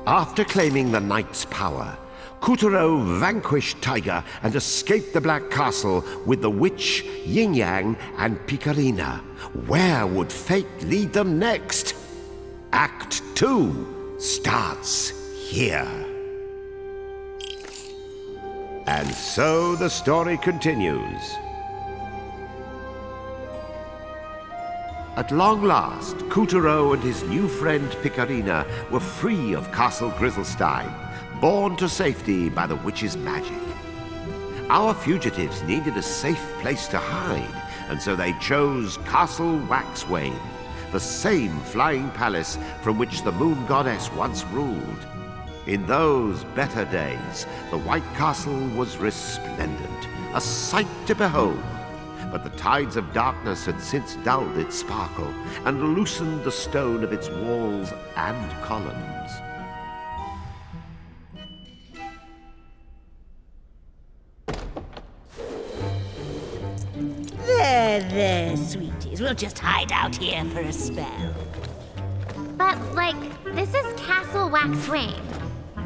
After claiming the knight's power, Kutaro vanquished Tiger and escaped the Black Castle with the witch Yin Yang and Picarina. Where would fate lead them next? Act 2 starts here. And so the story continues. At long last, Kutaro and his new friend Picarina were free of Castle Grizzlestein, borne to safety by the witch's magic. Our fugitives needed a safe place to hide, and so they chose Castle Waxwayne, the same flying palace from which the moon goddess once ruled. In those better days, the White Castle was resplendent, a sight to behold. But the tides of darkness had since dulled its sparkle and loosened the stone of its walls and columns. There, sweeties. We'll just hide out here for a spell. But, this is Castle Waxwayne.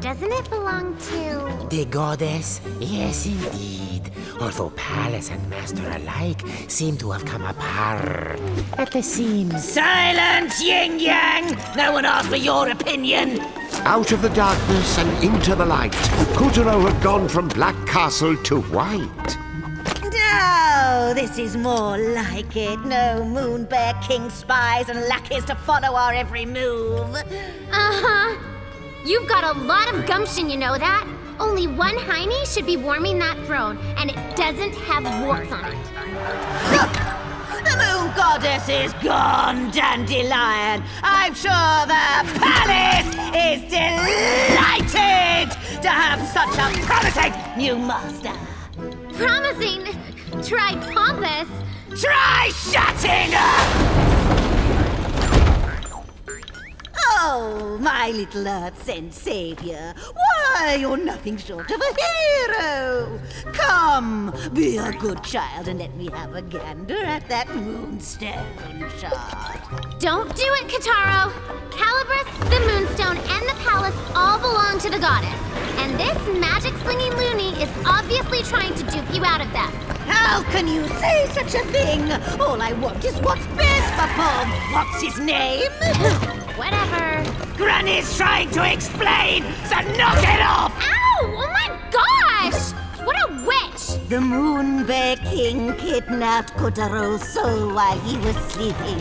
Doesn't it belong to... The goddess? Yes, indeed. Although palace and master alike seem to have come apart at the seams. Silence, Yin Yang! No one asked for your opinion! Out of the darkness and into the light, Kutaro had gone from Black Castle to White. No, this is more like it. No Moon Bear King spies and lackeys to follow our every move. Uh-huh. You've got a lot of gumption, you know that? Only one hiney should be warming that throne, and it doesn't have warts on it. The Moon Goddess is gone, Dandelion. I'm sure the palace is delighted to have such a promising new master. Promising? Try pompous. Try shutting up! Oh, my little earth-sent savior. Why, you're nothing short of a hero. Come, be a good child and let me have a gander at that moonstone shard. Don't do it, Kutaro. Calabrus, the moonstone, and the palace all belong to the goddess. And this magic-slinging loony is obviously trying to dupe you out of them. How can you say such a thing? All I want is what's best for poor what's his name? Whatever. Granny's trying to explain, so knock it off! Ow! Oh my gosh! What a witch! The Moon Bear King kidnapped Kutaro's soul while he was sleeping.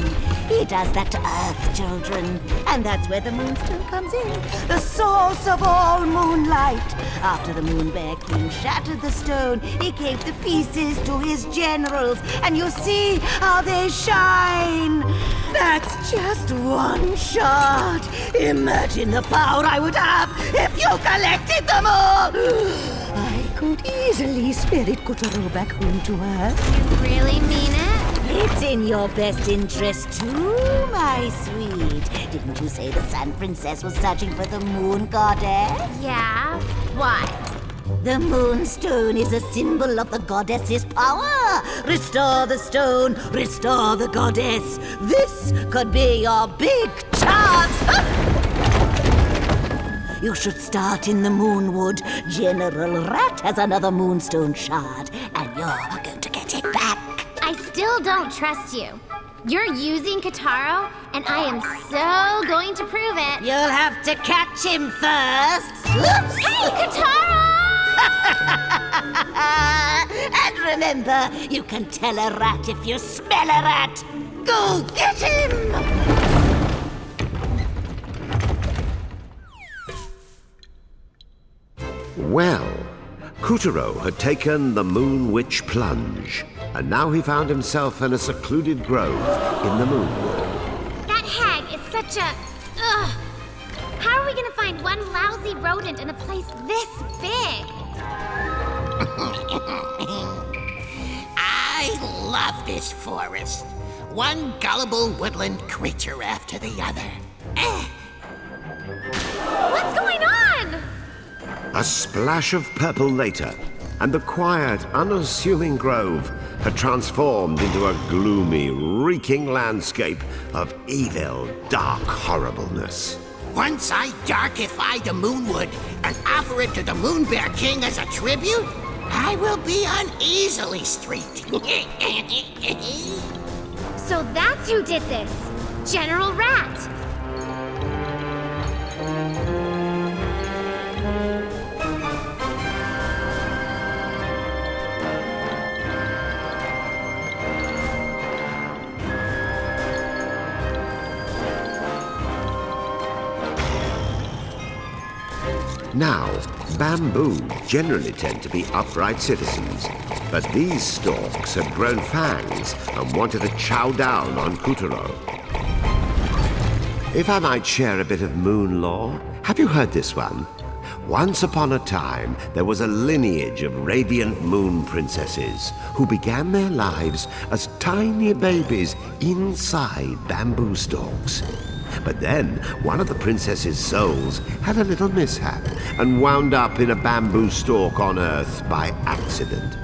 He does that to Earth children, and that's where the Moonstone comes in. The source of all moonlight. After the Moon Bear King shattered the stone, he gave the pieces to his generals, and you see how they shine. That's just one shard. Imagine the power I would have if you collected them all. I could easily spirit Kutaro back home to Earth. You really mean it? It's in your best interest too, my sweet. Didn't you say the Sun Princess was searching for the Moon Goddess? Yeah. Why? The Moonstone is a symbol of the goddess's power. Restore the stone, restore the goddess. This could be your big chance. You should start in the Moonwood. General Rat has another Moonstone shard, and you're going to get it back. I still don't trust you. You're using Kutaro, and I am so going to prove it. You'll have to catch him first. Oops. Hey, Kutaro! And remember, you can tell a rat if you smell a rat. Go get him! Well, Kutaro had taken the Moon Witch plunge, and now he found himself in a secluded grove in the Moonwood. That hag is such a... Ugh. How are we gonna find one lousy rodent in a place this big? I love this forest. One gullible woodland creature after the other. What's going on? A splash of purple later, and the quiet, unassuming grove had transformed into a gloomy, reeking landscape of evil, dark horribleness. once I darkify the moonwood and offer it to the Moon Bear King as a tribute, I will be uneasily streaked. So that's who did this. General Rat. Now, bamboo generally tend to be upright citizens, but these stalks had grown fangs and wanted to chow down on Kutaro. If I might share a bit of moon lore, have you heard this one? Once upon a time, there was a lineage of radiant moon princesses who began their lives as tiny babies inside bamboo stalks. But then, one of the princess's souls had a little mishap and wound up in a bamboo stalk on Earth by accident.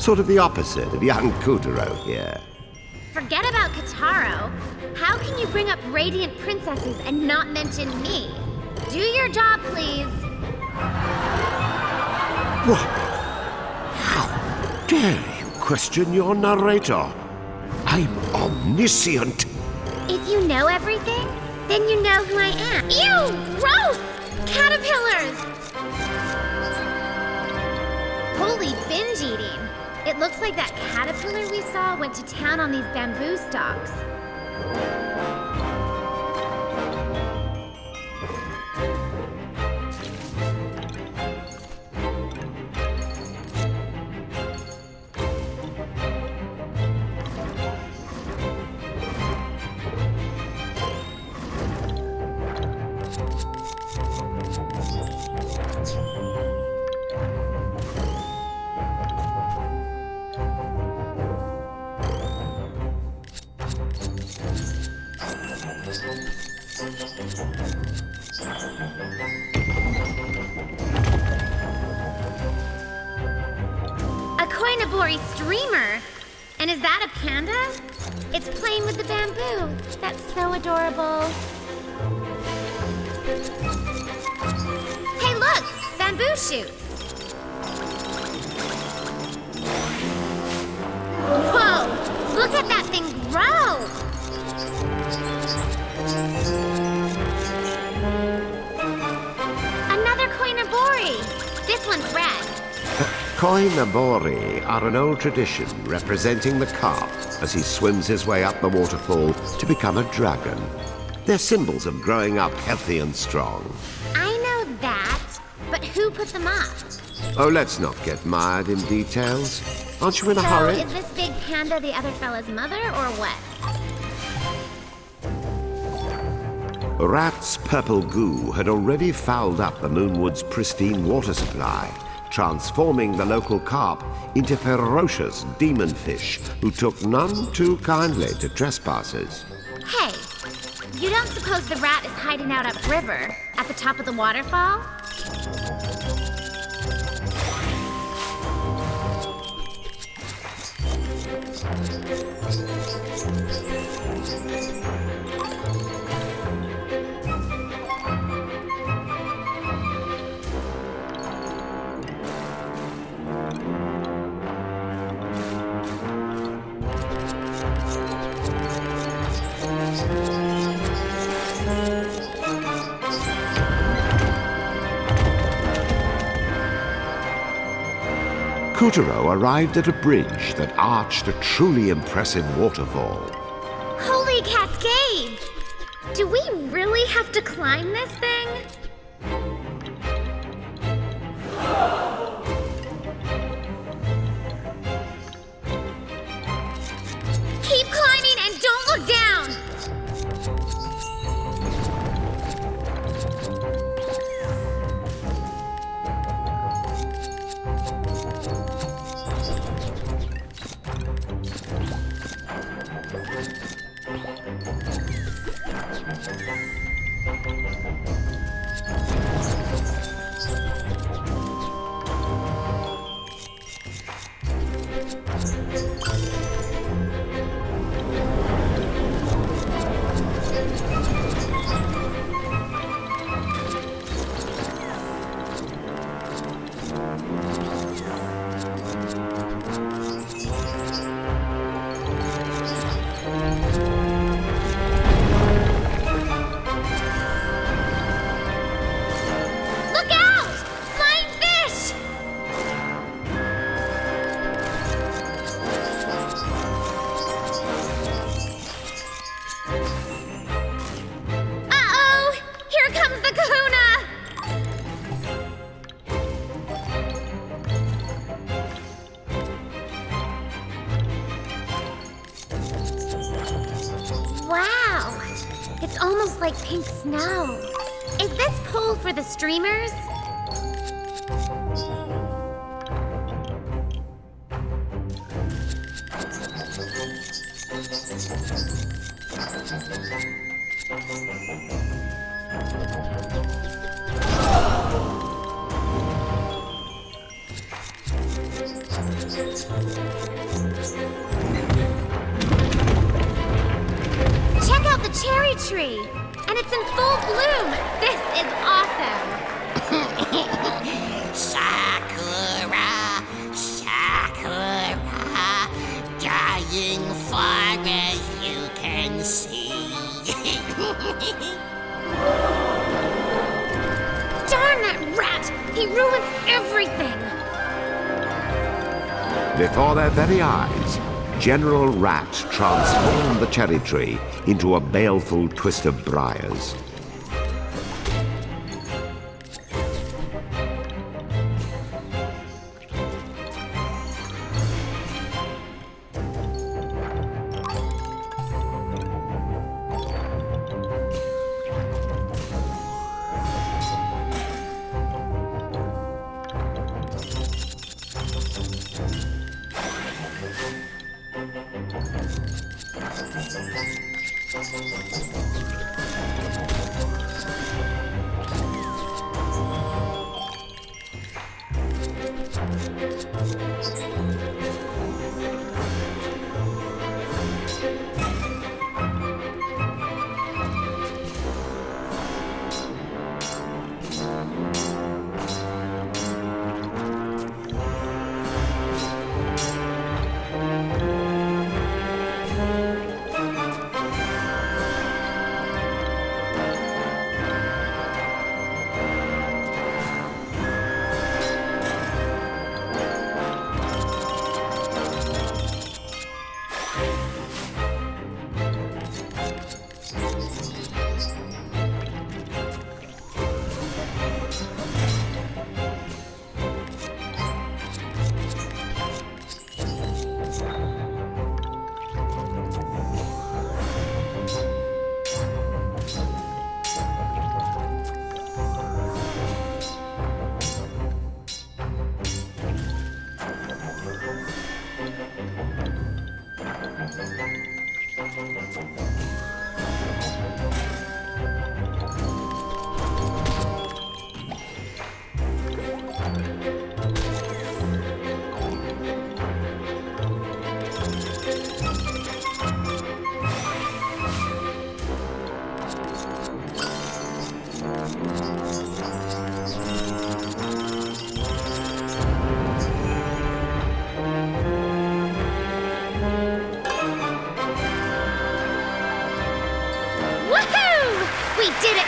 Sort of the opposite of young Kutaro here. Forget about Kutaro. How can you bring up radiant princesses and not mention me? Do your job, please. What? How dare you question your narrator? I'm omniscient. If you know everything, then you know who I am. Ew! Gross! Caterpillars! Holy binge eating. It looks like that caterpillar we saw went to town on these bamboo stalks. A Koinobori streamer? And is that a panda? It's playing with the bamboo. That's so adorable. Hey, look! Bamboo shoots! Whoa! Look at that thing grow! Another Koinobori! This one's red. Koinobori are an old tradition representing the carp as he swims his way up the waterfall to become a dragon. They're symbols of growing up healthy and strong. I know that, but who put them up? Oh, let's not get mired in details. Aren't you in a So, hurry? is this big panda the other fella's mother, or what? Rat's purple goo had already fouled up the Moonwood's pristine water supply, transforming the local carp into ferocious demon fish who took none too kindly to trespassers. Hey, you don't suppose the rat is hiding out upriver, at the top of the waterfall? Kutaro arrived at a bridge that arched a truly impressive waterfall. Holy cascades! Do we really have to climb this thing? Keep climbing and don't look down! Here comes the kahuna! Wow! It's almost like pink snow. Is this pole for the streamers? Check out the cherry tree! And it's in full bloom! This is awesome! Sakura, Sakura, dying far as you can see. Darn that rat! He ruins everything! Before their very eyes, General Rat transformed the cherry tree into a baleful twist of briars.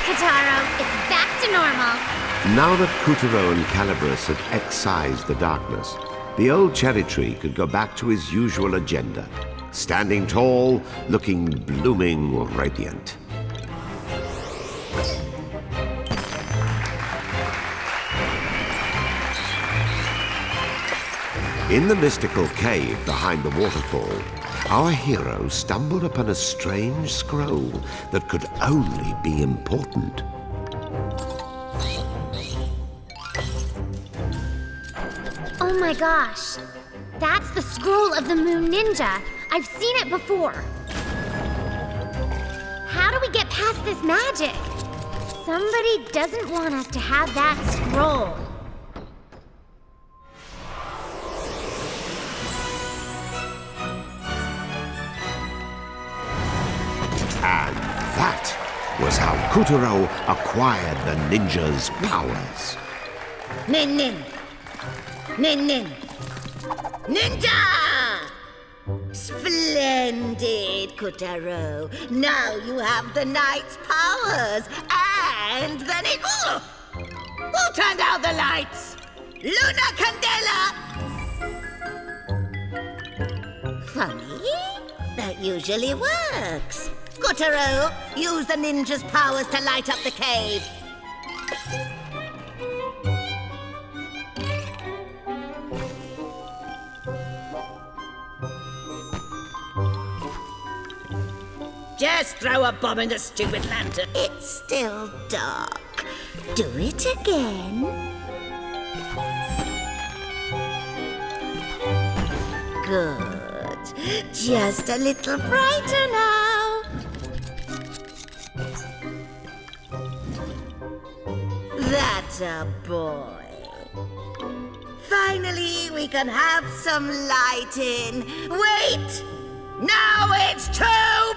Kutaro, it's back to normal. Now that Kutaro and Calibris had excised the darkness, the old cherry tree could go back to his usual agenda, standing tall, looking blooming radiant. In the mystical cave behind the waterfall, our hero stumbled upon a strange scroll that could only be important. Oh my gosh, that's the scroll of the Moon Ninja. I've seen it before. How do we get past this magic? Somebody doesn't want us to have that scroll. And that was how Kutaro acquired the ninja's powers. Nin Nin! Nin Nin! Ninja! Splendid, Kutaro. Now you have the knight's powers and the ninja. Who turned out the lights? Luna Candela! Funny. That usually works. Kutaro, use the ninja's powers to light up the cave. Just throw a bomb in the stupid lantern. It's still dark. Do it again. Good. Just a little brighter now. That's a boy. Finally, we can have some light in. Wait! Now it's too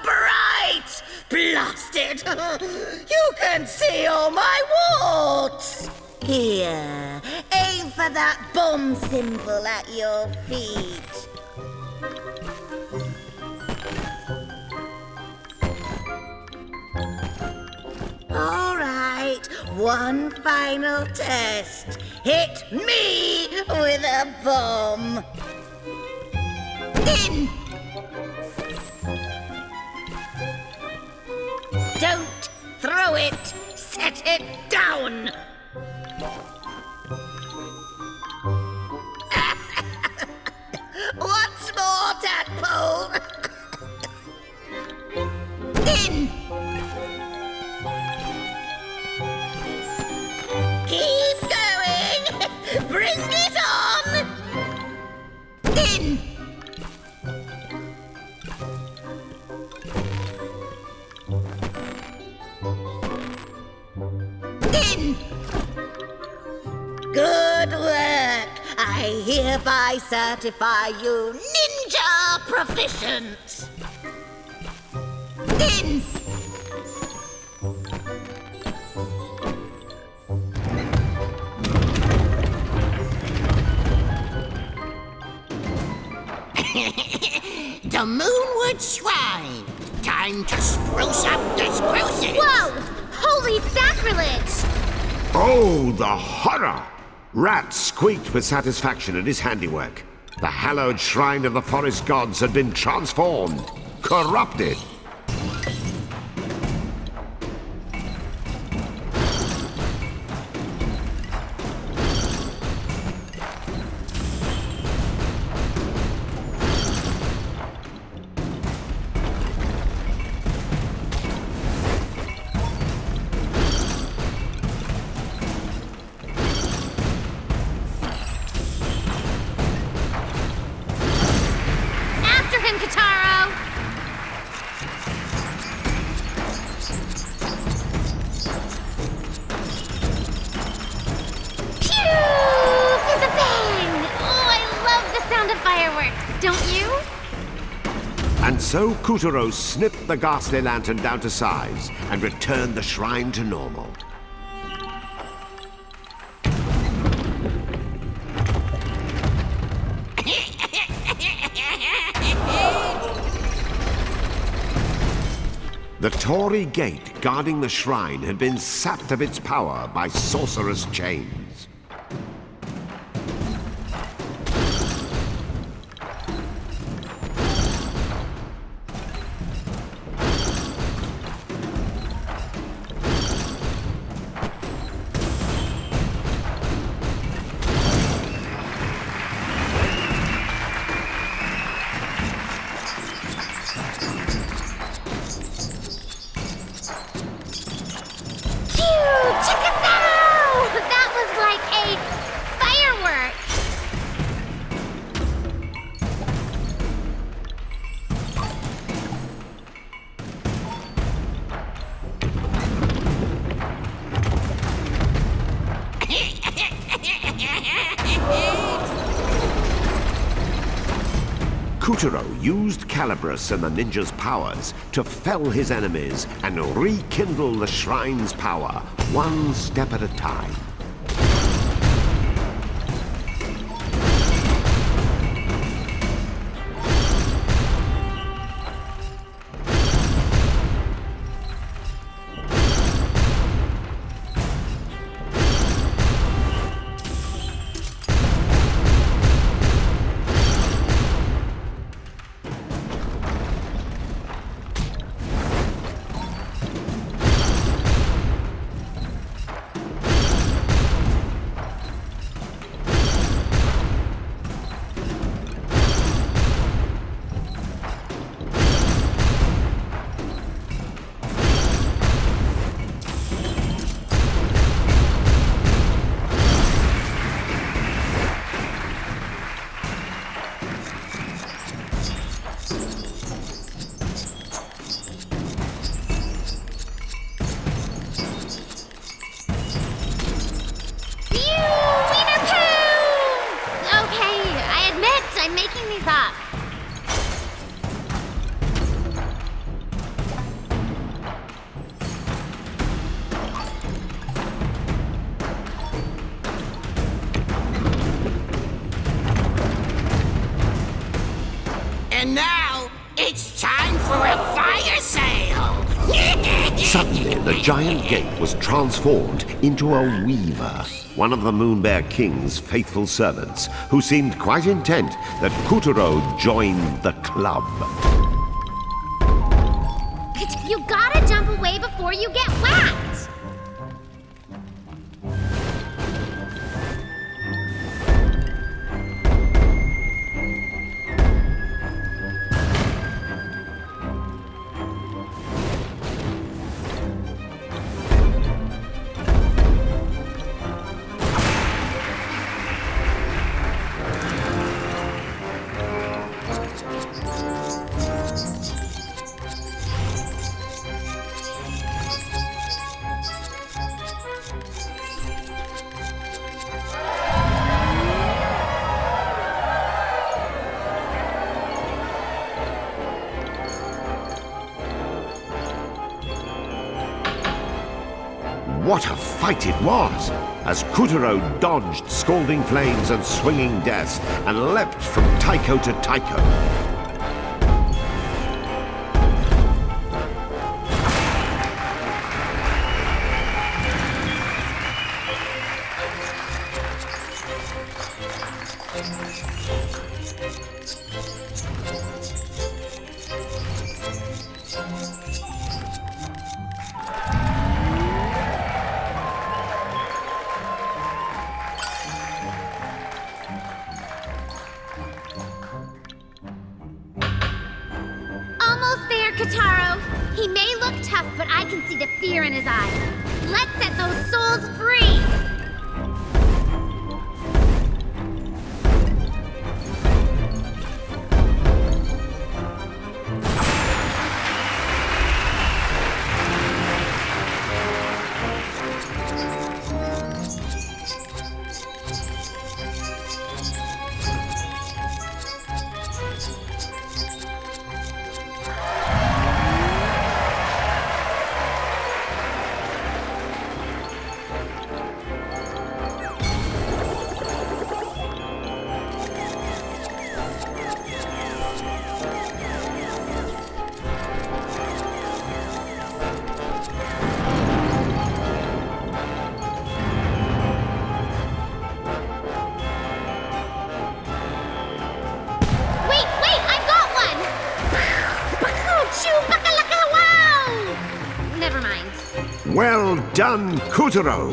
bright! Blast it! You can see all my warts! Here, aim for that bomb symbol at your feet. All right, one final test. Hit me with a bomb. In! Don't throw it! Set it down! Once more, tadpole! In! Keep going! Bring it on! In! In! Good work! I hereby certify you ninja proficient! In! The Moonwood Shrine. Time to spruce up the spruces. Whoa! Holy sacrilege! Oh, the horror! Rat squeaked with satisfaction at his handiwork. The hallowed shrine of the forest gods had been transformed, corrupted. After him, Kutaro! Pew! Fizz a bang! Oh, I love the sound of fireworks, don't you? And so Kutaro snipped the ghastly lantern down to size and returned the shrine to normal. The Torii gate guarding the shrine had been sapped of its power by sorcerous chains. That was like a firework! Kutaro used Calibris and the ninja's powers to fell his enemies and rekindle the shrine's power, one step at a time. And now, it's time for a fire sale! Suddenly, the giant gate was transformed into a weaver, one of the Moonbear King's faithful servants, who seemed quite intent that Kutaro join the club. You gotta jump away before you get whacked! What a fight it was, as Kutaro dodged scalding flames and swinging deaths and leapt from taiko to taiko. Almost there, Kutaro. He may look tough, but I can see the fear in his eyes. Let's set those souls free! Well done, Kutaro!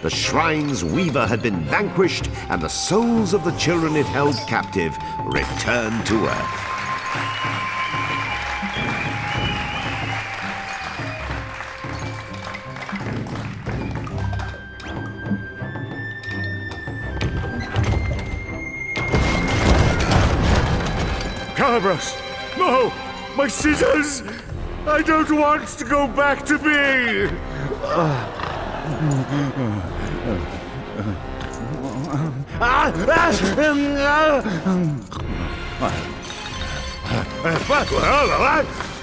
The shrine's weaver had been vanquished, and the souls of the children it held captive returned to Earth. Calibras! No! My scissors! I don't want to go back to me!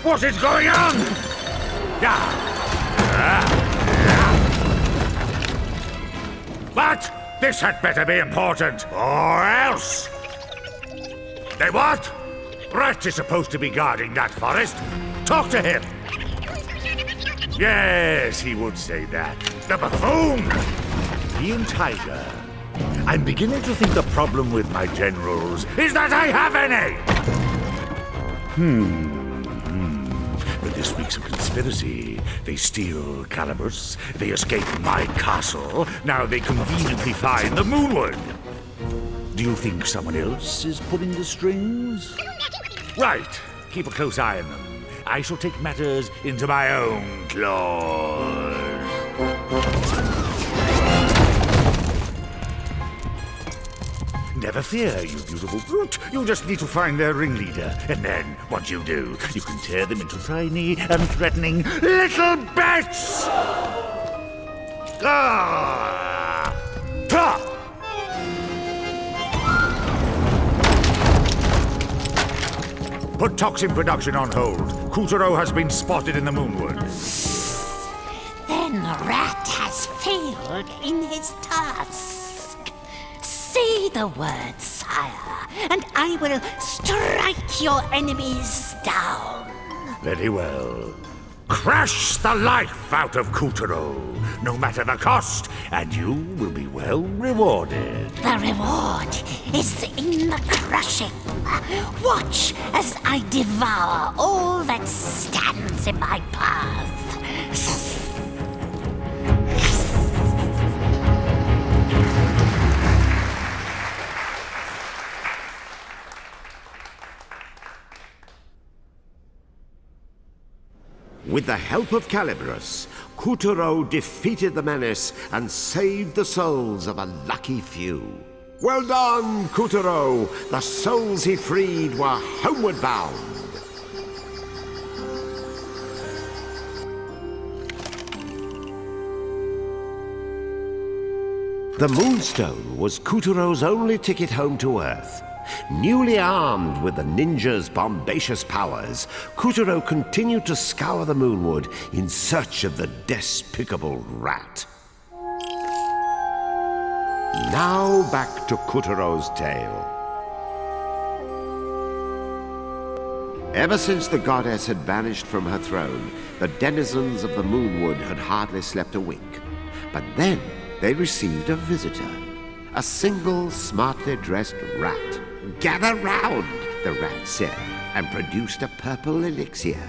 What is going on? But this had better be important, or else! They what? Rat is supposed to be guarding that forest. Talk to him. Yes, he would say that. The buffoon! Being Tiger, I'm beginning to think the problem with my generals is that I have any! With this week's conspiracy, they steal Calibers, they escape my castle, now they conveniently find the Moonwood. Do you think someone else is pulling the strings? Right. Keep a close eye on them. I shall take matters into my own claws. Never fear, you beautiful brute. You just need to find their ringleader. And then, once you do, you can tear them into tiny and threatening little bits! Ah! Ta! Put toxin production on hold. Kutaro has been spotted in the Moonwood. Then Rat has failed in his task. Say the word, sire, and I will strike your enemies down. Very well. Crush the life out of Kutaro, no matter the cost, and you will be well rewarded. The reward is in the crushing. Watch as I devour all that stands in my path. With the help of Calibros, Kutaro defeated the menace and saved the souls of a lucky few. Well done, Kutaro! The souls he freed were homeward bound. The Moonstone was Kutaro's only ticket home to Earth. Newly armed with the ninja's bombacious powers, Kutaro continued to scour the Moonwood in search of the despicable rat. Now back to Kutaro's tale. Ever since the goddess had vanished from her throne, the denizens of the Moonwood had hardly slept a wink. But then they received a visitor, a single smartly dressed rat. "Gather round," the rat said, and produced a purple elixir.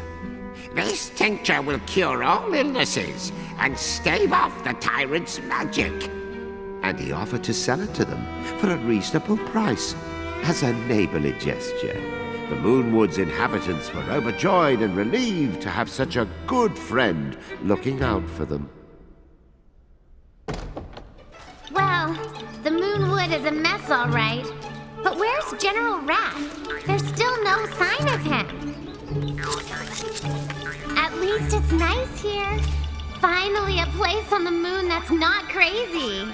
"This tincture will cure all illnesses and stave off the tyrant's magic." And he offered to sell it to them for a reasonable price, as a neighborly gesture. The Moonwood's inhabitants were overjoyed and relieved to have such a good friend looking out for them. Well, the Moonwood is a mess, all right. But where's General Rat? There's still no sign of him. At least it's nice here. Finally a place on the moon that's not crazy.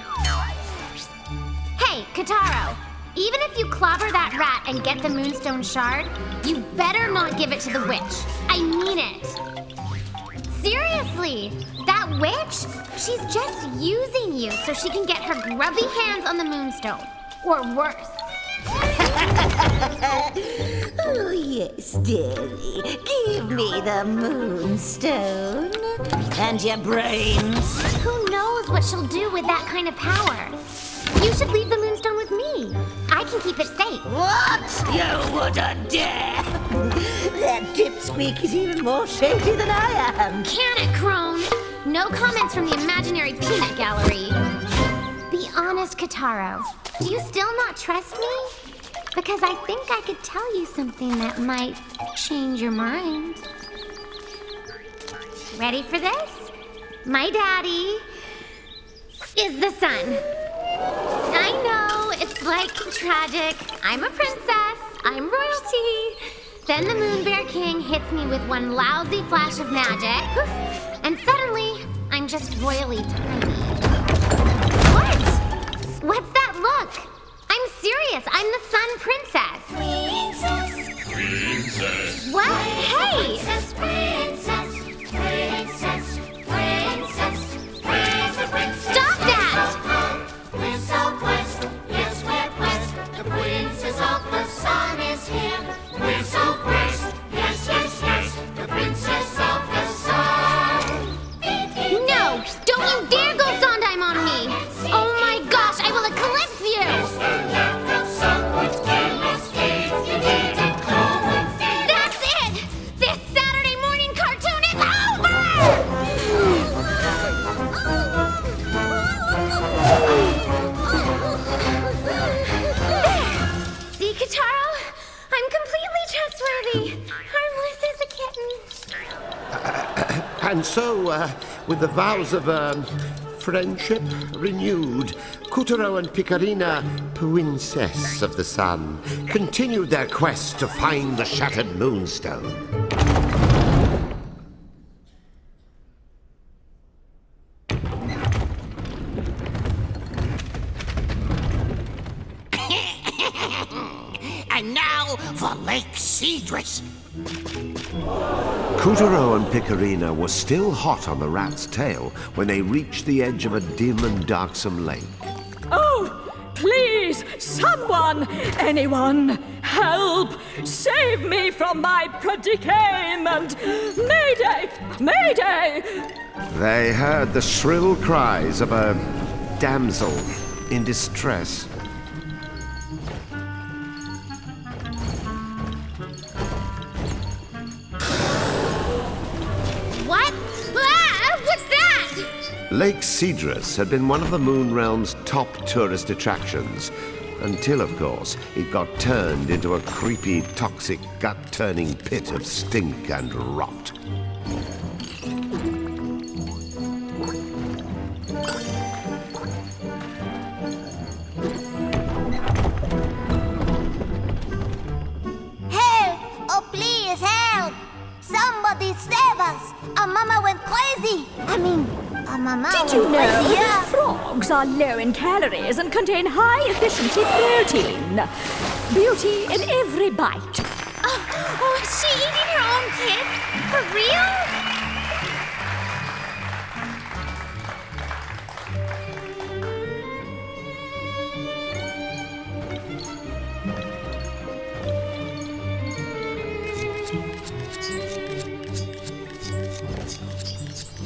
Hey, Kutaro, even if you clobber that rat and get the Moonstone shard, you better not give it to the witch. I mean it. Seriously, that witch? She's just using you so she can get her grubby hands on the Moonstone. Or worse. Oh, yes, dearie. Give me the Moonstone. And your brains. Who knows what she'll do with that kind of power? You should leave the Moonstone with me. I can keep it safe. What? You wouldn't dare! That dipsqueak is even more shady than I am. Can it, Crone? No comments from the imaginary peanut gallery. Be honest, Kutaro. Do you still not trust me? Because I think I could tell you something that might change your mind. Ready for this? My daddy is the sun. I know, it's like tragic. I'm a princess. I'm royalty. Then the Moon Bear King hits me with one lousy flash of magic. Poof, and suddenly, I'm just royally tiny. What? What's that look? I'm serious. I'm the Sun Princess. Princess. What? Hey! Princess, princess, princess, princess, princess. Stop that! We're so blessed. Yes, we're blessed. The princess of the sun is here. We're so blessed. Yes, yes, yes. The princess of the sun. No! Don't you dare go Sondheim on me! Oh my gosh, I will eclipse you! That's it! This Saturday morning cartoon is over! See, Kutaro? I'm completely trustworthy. Harmless as a kitten. And so, with the vows of friendship renewed, Kutaro and Picarina, Princess of the Sun, continued their quest to find the shattered Moonstone. And now for Lake Cedrus. Kutaro and Picarina were still hot on the rat's tail when they reached the edge of a dim and darksome lake. Oh, please Please, someone, anyone, help! Save me from my predicament! Mayday! Mayday! They heard the shrill cries of a damsel in distress. What? Ah, what's that? Lake Cedrus had been one of the Moon Realm's top tourist attractions, until, of course, it got turned into a creepy, toxic, gut-turning pit of stink and rot. Help! Oh, please, help! Somebody save us! Our mama went crazy! Our mama Did you went know crazy, that frogs are low in calories and contain high-efficiency protein? Beauty in every bite. Oh, is she eating her own kids? For real?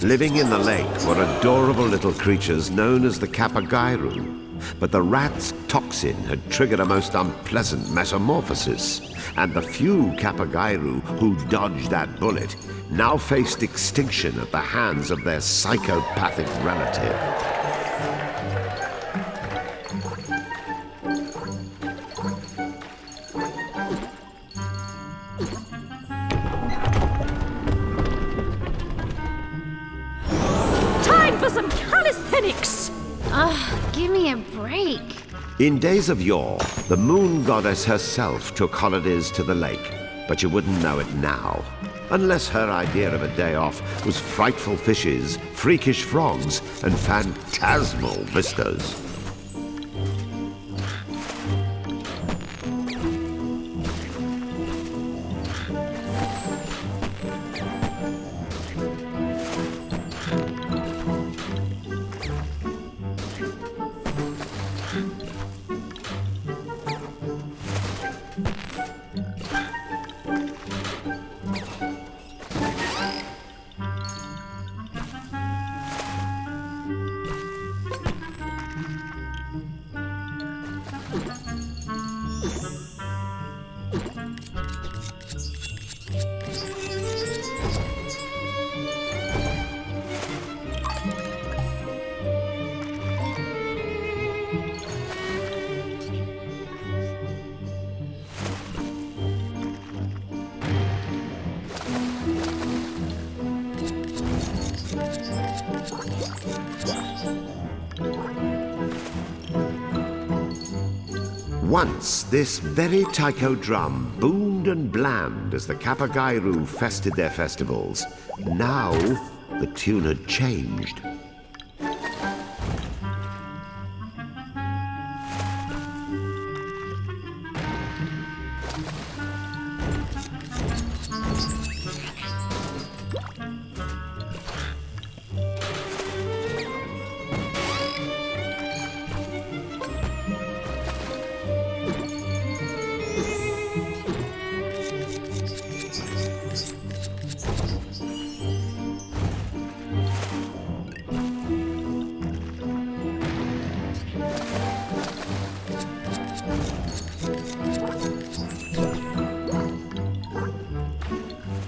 Living in the lake were adorable little creatures known as the Kapagairu. But the rat's toxin had triggered a most unpleasant metamorphosis, and the few Kapagairu who dodged that bullet now faced extinction at the hands of their psychopathic relative. Time for some calisthenics! Give me a break. In days of yore, the moon goddess herself took holidays to the lake, but you wouldn't know it now. Unless her idea of a day off was frightful fishes, freakish frogs, and phantasmal vistas. Once, this very taiko drum boomed and blammed as the Kapagairu fested their festivals. Now, the tune had changed.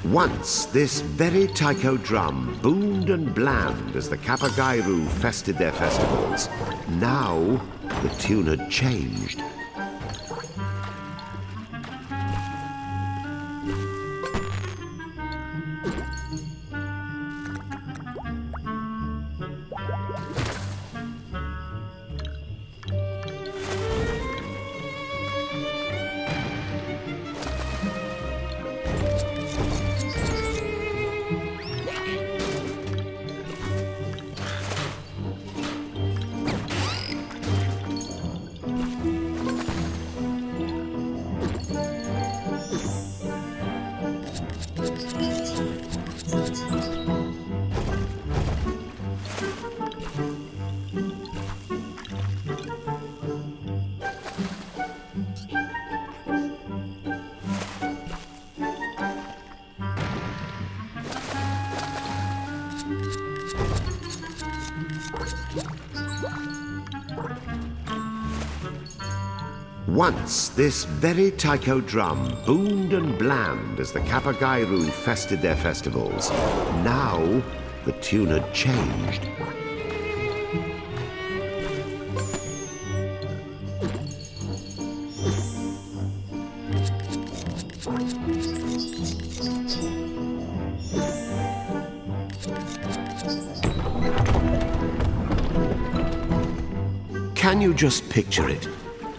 Once, this very taiko drum boomed and blammed as the Kapagairu fested their festivals. Now, the tune had changed. Once, this very taiko drum boomed and blammed as the Kapagairu fested their festivals. Now, the tune had changed. Can you just picture it?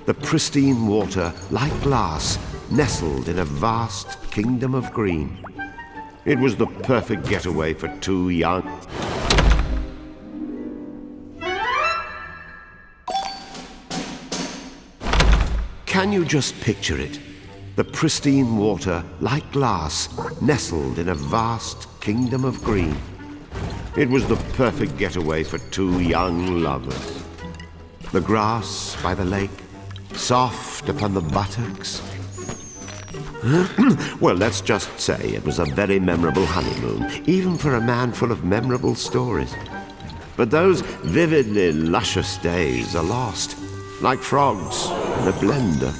The pristine water, like glass, nestled in a vast kingdom of green. It was the perfect getaway for two young... Can you just picture it? The pristine water, like glass, nestled in a vast kingdom of green. It was the perfect getaway for two young lovers. The grass by the lake, soft upon the buttocks. Well, let's just say it was a very memorable honeymoon, even for a man full of memorable stories. But those vividly luscious days are lost, like frogs in a blender.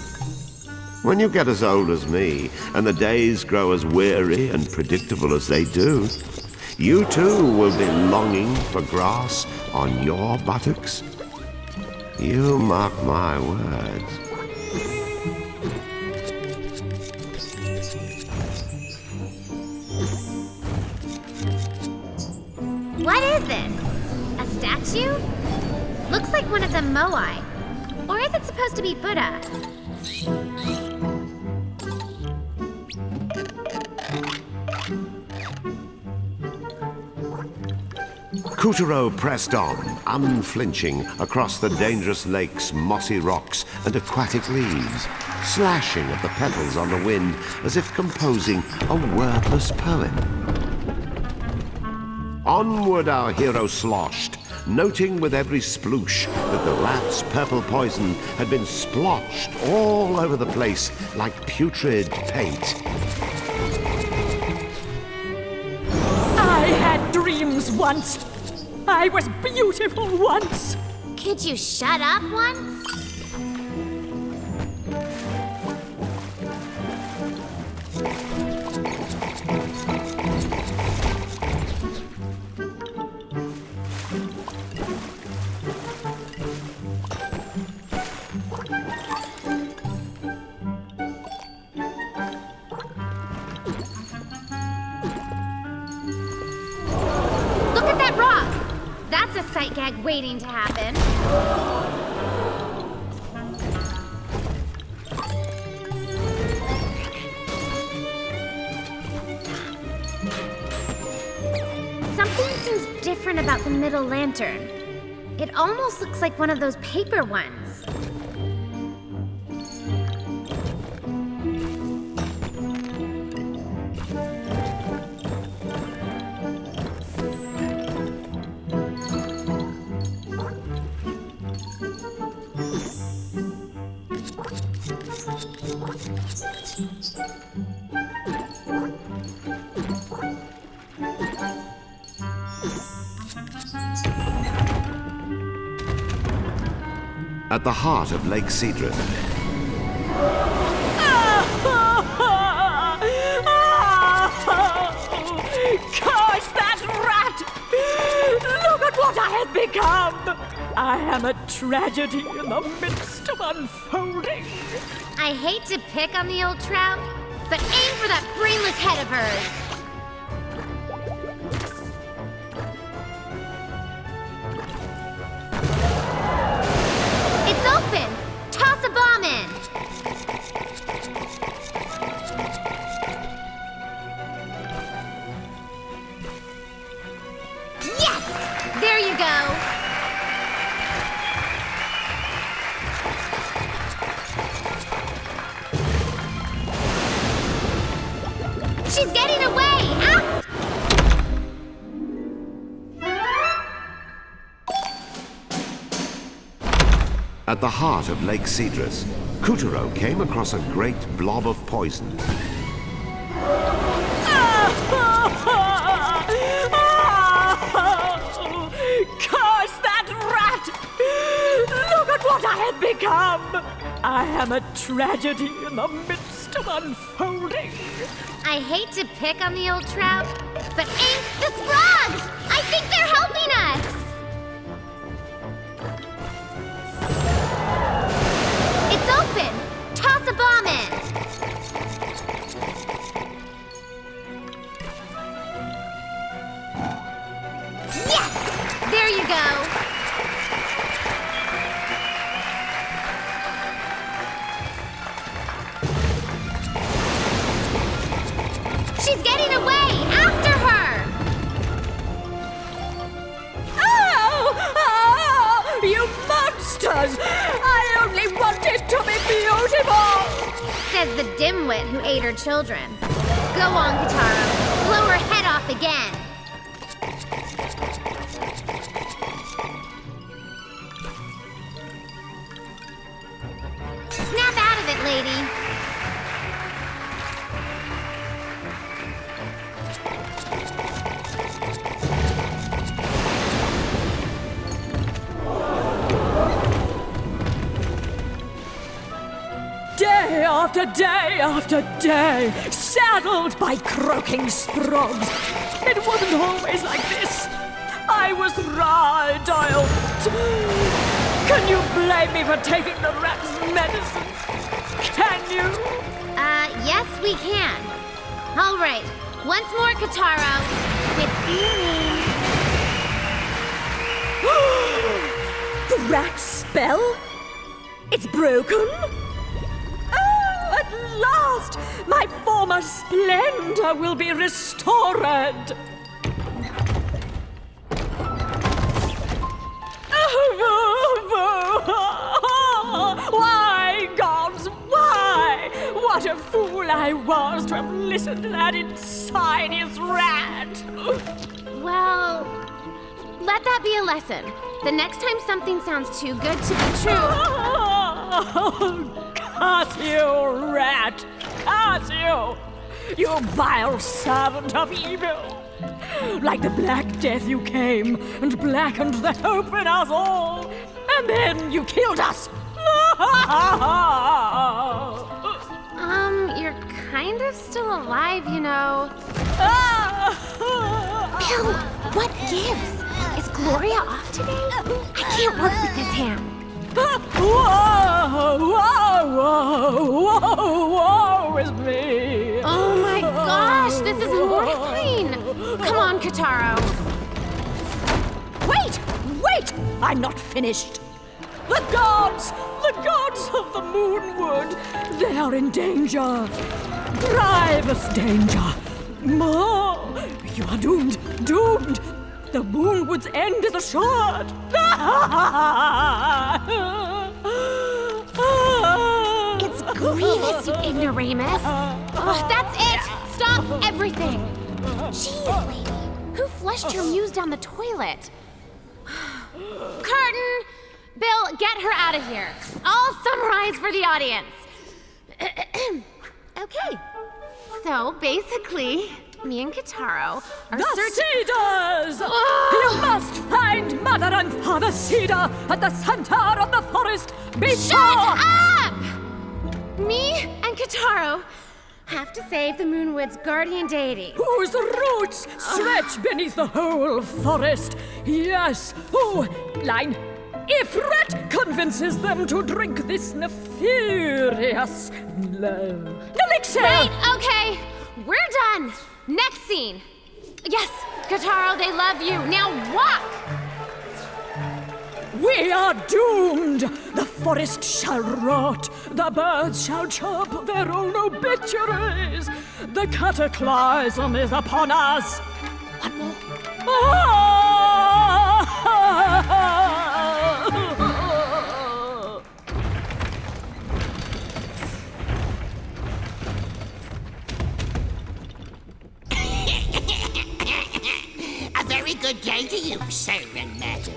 When you get as old as me, and the days grow as weary and predictable as they do, you too will be longing for grass on your buttocks. You mark my words. What is this? A statue? Looks like one of the Moai. Or is it supposed to be Buddha? Kutaro pressed on, unflinching, across the dangerous lake's mossy rocks and aquatic leaves, slashing at the petals on the wind as if composing a wordless poem. Onward our hero sloshed, noting with every sploosh that the rat's purple poison had been splotched all over the place like putrid paint. I had dreams once. I was beautiful once. Could you shut up once? Look at that rock! That's a sight gag waiting to happen. Something seems different about the middle lantern. It almost looks like one of those paper ones. At the heart of Lake Cedron, Curse that rat! Look at what I have become! I am a tragedy in the midst of unfolding. I hate to pick on the old trout, but aim for that brainless head of hers. It's open! Toss a bomb in! Yes! There you go! She's getting away! Ow! at the heart of Lake Cedrus, Kutaro came across a great blob of poison. Curse that rat! Look at what I have have become. I am a tragedy in the midst of unfolding. I hate to pick on the old trout, but ain't the frogs! I think they're helping us! It's open! Toss a bomb in! Yes! There you go! She's getting away! After her! Oh! You monsters! I only wanted to be beautiful! Says the dimwit who ate her children. Go on, Kutaro. Blow her head off again. Snap out of it, lady. Day after day after day, saddled by croaking sprogs. It wasn't always like this. I was dialed. Can you blame me for taking the rat's medicine? Can you? Yes, we can. All right, once more, Kutaro. With feeling. The rat spell? It's broken? At last, my former splendor will be restored. Why, gods, why? What a fool I was to have listened to that insidious rat. Well, let that be a lesson. The next time something sounds too good to be true. Curse you, rat! Curse you! You vile servant of evil! Like the Black Death you came and blackened the hope in us all, and then you killed us! You're kind of still alive, you know. Bill, what gives? Is Gloria off today? I can't work with this hand. Whoa, whoa, whoa, whoa, is me. Oh my gosh, this is mortifying. Come on, Kutaro. Wait! I'm not finished. The gods of the Moonwood, they are in danger. Grievous danger. You are doomed. The Moonwood's end is assured. It's grievous, you ignoramus. Oh, that's it. Stop everything. Jeez, lady. Who flushed your muse down the toilet? Curtain! Bill, get her out of here. I'll summarize for the audience. Okay. So, basically, me and Kutaro are The Cedars! You must find Mother and Father Cedar at the center of the forest before... Shut up! Me and Kutaro have to save the Moonwood's guardian deity. Whose roots stretch beneath the whole forest. Yes. Oh, line. If Rat convinces them to drink this nefarious elixir... Wait, okay. We're done. Next scene. Yes, Kutaro, they love you. Now walk! We are doomed! The forest shall rot. The birds shall chirp their own obituaries. The cataclysm is upon us. One more. A very good day to you, sir and madam.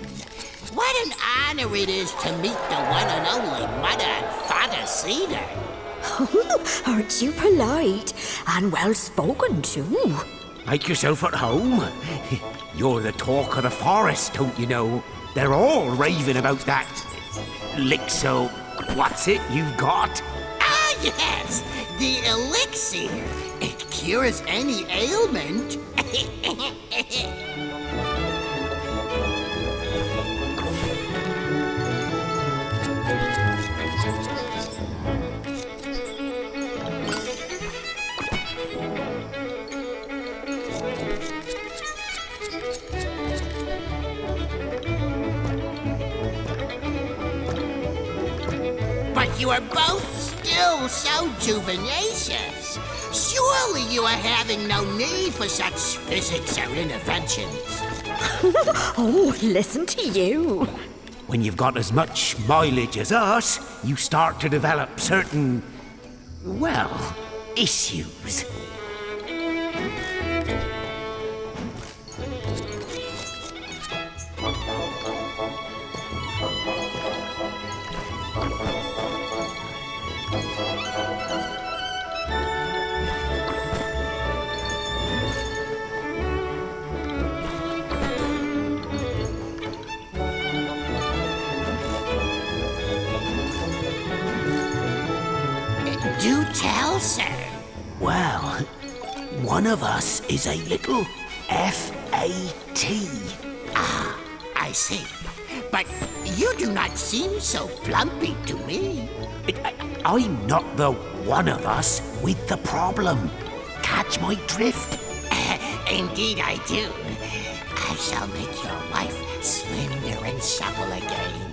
What an honor it is to meet the one and only Mother and Father Cedar. Aren't you polite? And well spoken, too. Make yourself at home. You're the talk of the forest, don't you know? They're all raving about that Elixir, what's it you've got? Ah, yes, the elixir. It cures any ailment. But you are both still so juvenacious. Surely you are having no need for such physics or interventions. Oh, listen to you. When you've got as much mileage as us, you start to develop certain, well, issues. Do tell, sir. Well, one of us is a little F-A-T. Ah, I see. But you do not seem so plumpy to me. I'm not the one of us with the problem. Catch my drift? Indeed I do. I shall make your wife slender and supple again.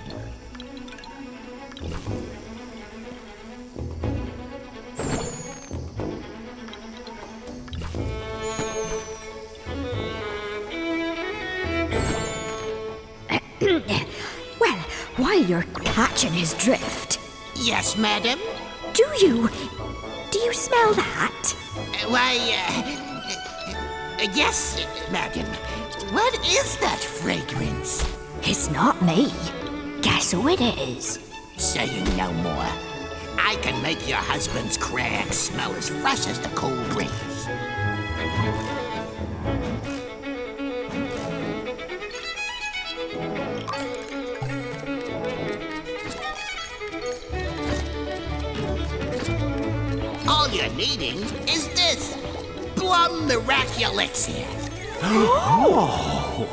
Well, while you're catching his drift... Yes, madam? Do you smell that? Why, yes, madam. What is that fragrance? It's not me. Guess who it is? Saying no more. I can make your husband's cracks smell as fresh as the cool breeze. All you're needing is this Plum Miraculous here. Oh!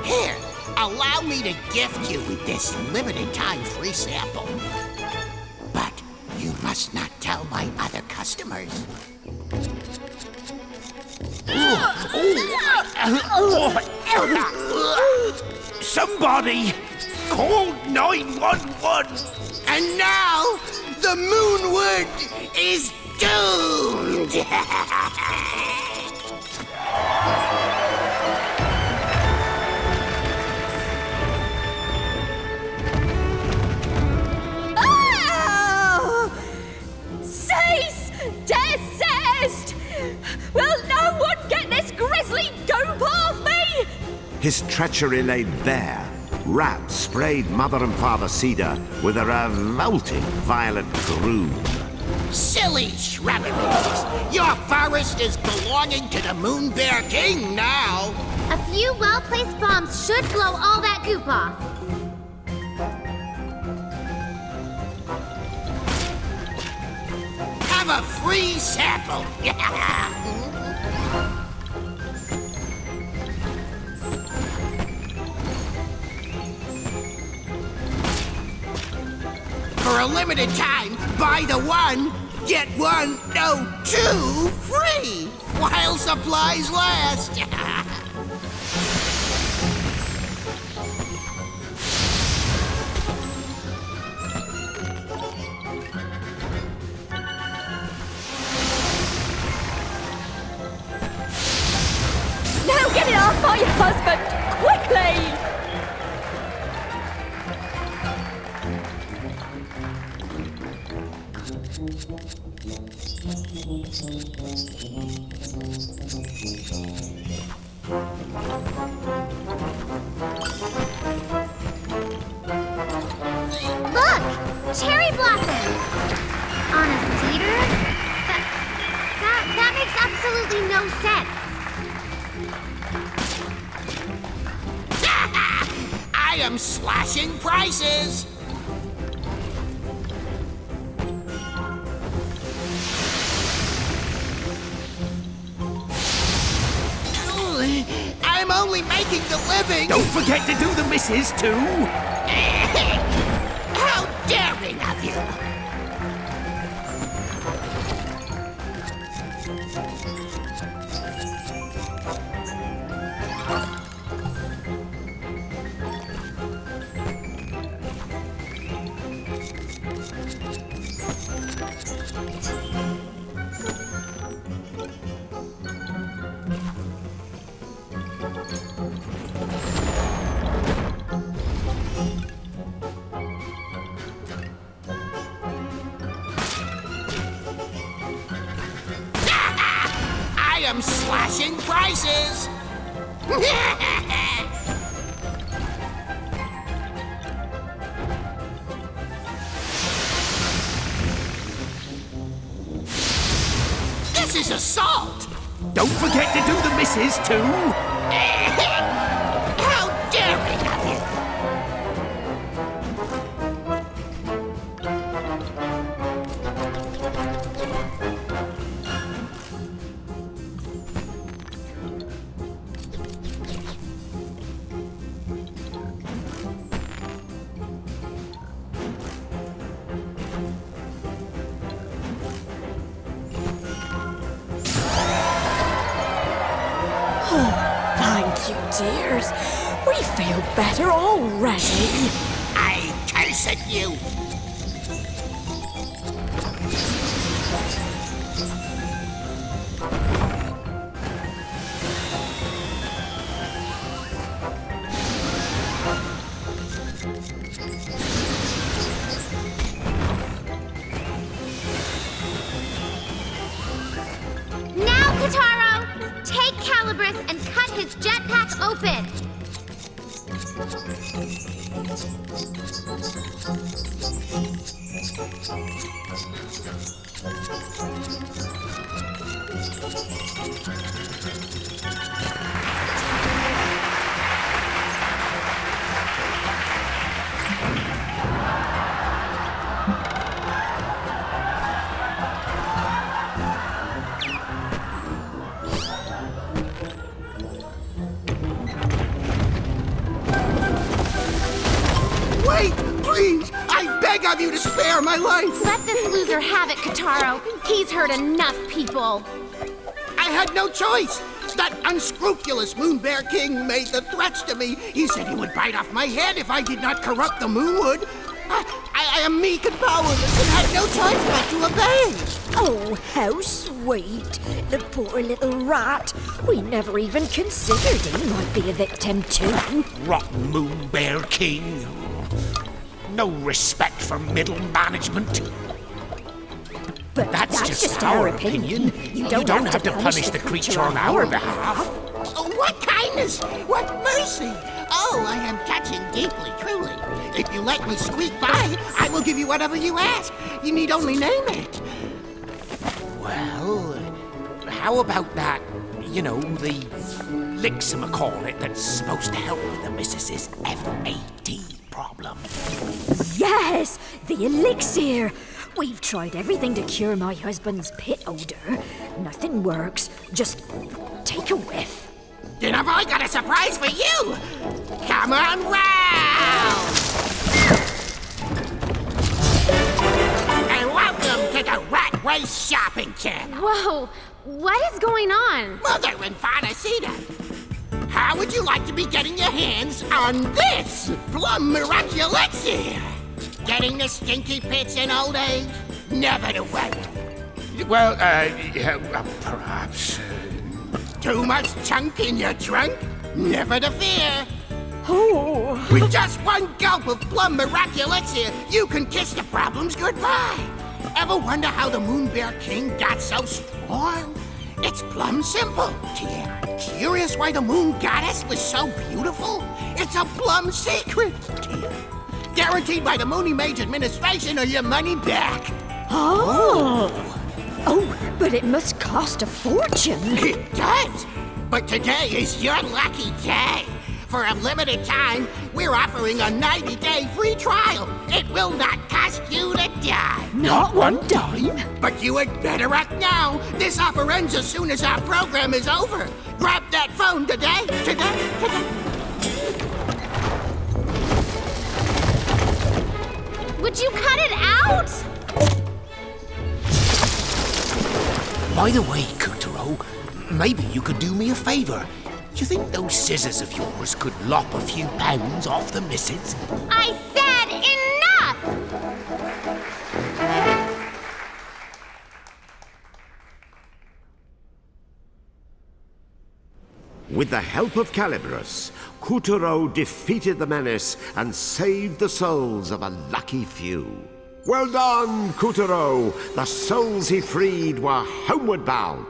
Here, allow me to gift you with this limited time free sample. But you must not tell my other customers. Somebody call 911! And now, the Moonwood is doomed! Oh! Cease! Desist! Will no one get this grisly dope off me? His treachery laid bare. Rats sprayed Mother and Father Cedar with a revolting violet gloom. Silly shrubberies! Your forest is belonging to the Moon Bear King now! A few well-placed bombs should blow all that goop off. Have a free sample! For a limited time, buy the one, get one, no, two free while supplies last. Now get it off my husband, quickly! Look! Cherry blossoms! On a cedar? That makes absolutely no sense. I am slashing prices. I'm only making the living. Don't forget to do the misses, too. How daring of you! I am slashing prices! This is assault! Don't forget to do the misses, too. How daring of you! Thank you, dears. We feel better already. I curse at you! Now, Kutaro, take Calibris and cut his jetpack open. Wait, please! I beg of you to spare my life! Let this loser have it, Kutaro. He's hurt enough people. I had no choice! That unscrupulous Moon Bear King made the threats to me. He said he would bite off my head if I did not corrupt the Moonwood. I am meek and powerless and had no choice but to obey. Oh, how sweet. The poor little rat. We never even considered he might be a victim too. Rotten Moon Bear King. No respect for middle management. But That's just our opinion. You don't have to punish the creature on our behalf. Oh, what kindness! What mercy! Oh, I am touching deeply, truly. If you let me squeak by, I will give you whatever you ask. You need only name it. Well, how about that, the licksamacornet that's supposed to help with the missus's FAT problem? Yes, the elixir. We've tried everything to cure my husband's pit odor. Nothing works. Just take a whiff. Then have I got a surprise for you? Come on round! And welcome to the Rat Race Shopping Channel. Whoa, what is going on? Mother and Father Cedar, how would you like to be getting your hands on this Plum Miraculexir? Getting the stinky pits in old age? Never to worry. Well, perhaps. Too much chunk in your trunk? Never to fear. Oh. With just one gulp of Plum Miraculexir, you can kiss the problems goodbye. Ever wonder how the Moon Bear King got so strong? It's plumb simple. Curious why the Moon Goddess was so beautiful? It's a plumb secret. Guaranteed by the Moony Mage administration or your money back. Oh. Oh, but it must cost a fortune. It does. But today is your lucky day. For a limited time, we're offering a 90-day free trial. It will not cost you a dime. Not one dime. But you had better act now. This offer ends as soon as our program is over. Grab that phone today. Would you cut it out? By the way, Kutaro, maybe you could do me a favor. You think those scissors of yours could lop a few pounds off the missus? I said enough! With the help of Caliburus, Kutaro defeated the menace and saved the souls of a lucky few. Well done, Kutaro! The souls he freed were homeward bound.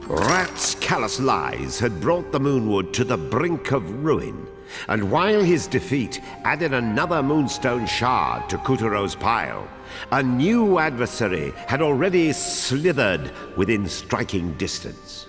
Rat's callous lies had brought the Moonwood to the brink of ruin, and while his defeat added another moonstone shard to Kutaro's pile, a new adversary had already slithered within striking distance.